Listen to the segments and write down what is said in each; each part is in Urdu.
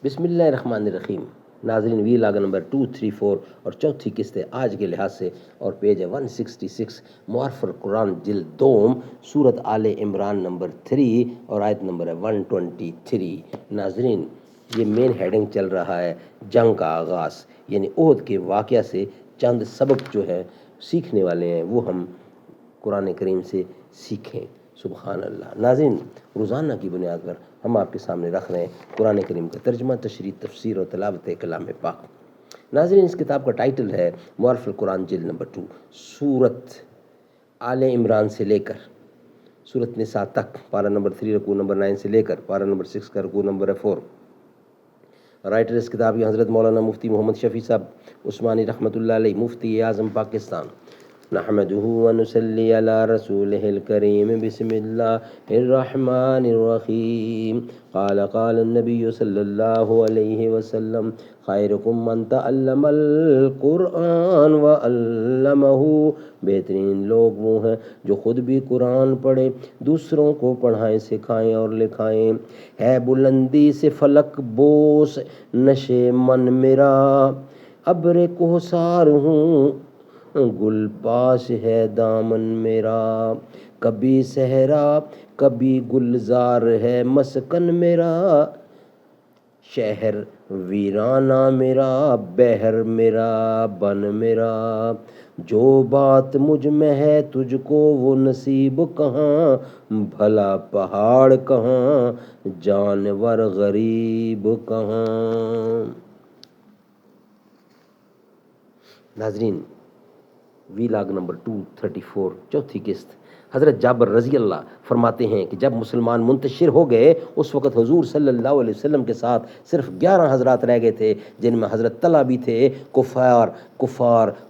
بسم اللہ الرحمن الرحیم۔ ناظرین، وی لاگ نمبر 234 اور چوتھی قسط ہے آج کے لحاظ سے، اور پیج ہے 166، معارف القرآن جلد دوم، سورت آل عمران نمبر 3 اور آیت نمبر ہے 123۔ ناظرین، یہ مین ہیڈنگ چل رہا ہے جنگ کا آغاز، یعنی احد کے واقعہ سے چند سبق جو ہے سیکھنے والے ہیں وہ ہم قرآن کریم سے سیکھیں۔ سبحان اللہ۔ ناظرین، روزانہ کی بنیاد پر ہم آپ کے سامنے رکھ رہے ہیں قرآن کریم کا ترجمہ، تشریح، تفسیر اور تلاوت کلام پاک۔ ناظرین، اس کتاب کا ٹائٹل ہے معارف القرآن جلد نمبر 2، سورت آل عمران سے لے کر سورت نساء تک، پارہ نمبر 3 رکوع نمبر 9 سے لے کر پارہ نمبر 6 کا رکوع نمبر 4۔ رائٹر اس کتاب کی حضرت مولانا مفتی محمد شفیع صاحب عثمانی رحمۃ اللہ علیہ، مفتی اعظم پاکستان۔ نحمده ونصلي على رسوله الكريم، بسم الله الرحمن الرحيم۔ قال النبي صلى الله عليه وسلم: خيركم من تعلم القرآن وعلمه۔ بہترین لوگ وہ ہیں جو خود بھی قرآن پڑھے، دوسروں کو پڑھائیں، سکھائیں اور لکھائیں۔ ہے بلندی سے فلک بوس نشے من میرا، ابر کوثر ہوں گل پاس ہے دامن میرا۔ کبھی صحرا کبھی گلزار ہے مسکن میرا، شہر ویرانہ میرا، بحر میرا، بن میرا۔ جو بات مجھ میں ہے تجھ کو وہ نصیب کہاں، بھلا پہاڑ کہاں جانور غریب کہاں۔ ناظرین، وی لاگ نمبر 234 چوتھی قسط۔ حضرت جابر رضی اللہ فرماتے ہیں کہ جب مسلمان منتشر ہو گئے اس وقت حضور صلی اللہ علیہ وسلم کے ساتھ صرف 11 حضرات رہ گئے تھے، جن میں حضرت طلحہ بھی تھے۔ کفار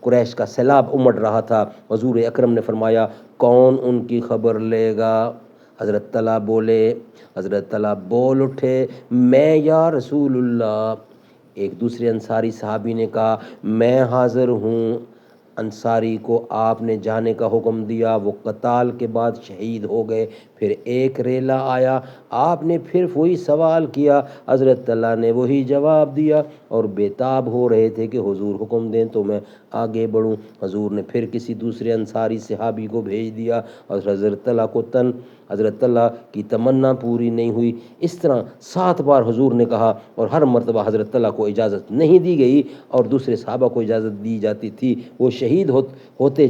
قریش کا سیلاب امڑ رہا تھا۔ حضور اکرم نے فرمایا کون ان کی خبر لے گا؟ حضرت طلحہ بول اٹھے، میں یا رسول اللہ۔ ایک دوسرے انصاری صحابی نے کہا میں حاضر ہوں۔ انصاری کو آپ نے جانے کا حکم دیا، وہ قتال کے بعد شہید ہو گئے۔ پھر ایک ریلا آیا، آپ نے پھر وہی سوال کیا، حضرت طلحہ نے وہی جواب دیا اور بےتاب ہو رہے تھے کہ حضور حکم دیں تو میں آگے بڑھوں۔ حضور نے پھر کسی دوسرے انصاری صحابی کو بھیج دیا اور حضرت طلحہ کی تمنا پوری نہیں ہوئی۔ اس طرح 7 بار حضور نے کہا اور ہر مرتبہ حضرت طلحہ کو اجازت نہیں دی گئی اور دوسرے صحابہ کو اجازت دی جاتی تھی۔ وہ شہید ہوتے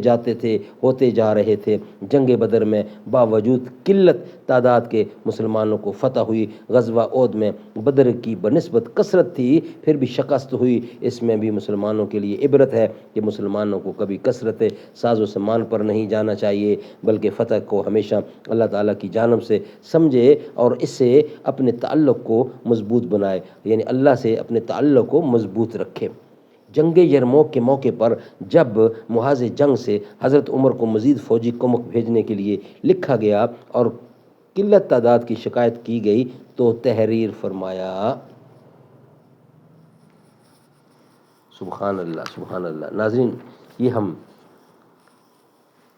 جا رہے تھے۔ جنگ بدر میں باوجود قلت تعداد کے مسلمانوں کو فتح ہوئی۔ غزوہ احد میں بدر کی بنسبت کثرت تھی پھر بھی شکست ہوئی۔ اس میں بھی مسلمانوں کے لیے عبرت ہے کہ مسلمانوں کو کبھی کثرت ساز و سامان پر نہیں جانا چاہیے، بلکہ فتح کو ہمیشہ اللہ تعالیٰ کی جانب سے سمجھے اور اس سے اپنے تعلق کو مضبوط بنائے، یعنی اللہ سے اپنے تعلق کو مضبوط رکھے۔ جنگ یرموک کے موقع پر جب محاذ جنگ سے حضرت عمر کو مزید فوجی کمک بھیجنے کے لیے لکھا گیا اور قلت تعداد کی شکایت کی گئی تو تحریر فرمایا۔ سبحان اللہ، سبحان اللہ۔ ناظرین، یہ ہم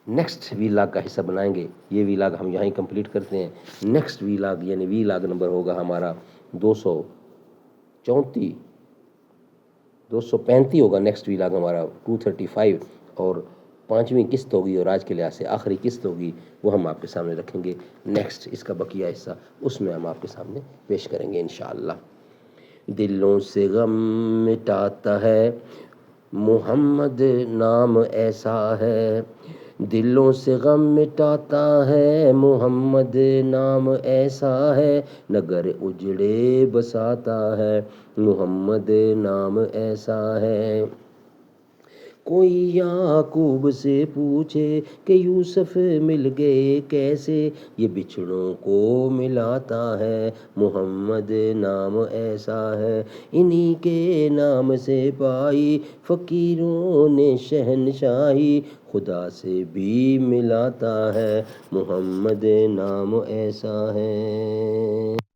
نیکسٹ وی لاگ کا حصہ بنائیں گے۔ یہ وی لاگ ہم یہاں ہی کمپلیٹ کرتے ہیں۔ نیکسٹ وی لاگ یعنی وی لاگ نمبر ہوگا ہمارا 235 ہوگا۔ نیکسٹ وی لاگ ہمارا 235 اور 5ویں قسط ہوگی اور آج کے لحاظ سے آخری قسط ہوگی، وہ ہم آپ کے سامنے رکھیں گے۔ نیکسٹ اس کا بقیہ حصہ اس میں ہم آپ کے سامنے پیش کریں گے انشاءاللہ۔ دلوں سے غم مٹاتا ہے محمد نام ایسا ہے، دلوں سے غم مٹاتا ہے محمد نام ایسا ہے، نگر اجڑے بساتا ہے محمد نام ایسا ہے۔ کوئی یعقوب سے پوچھے کہ یوسف مل گئے کیسے، یہ بچھڑوں کو ملاتا ہے محمد نام ایسا ہے، انہی کے نام سے پائی فقیروں نے شہنشاہی، خدا سے بھی ملاتا ہے محمد نام ایسا ہے۔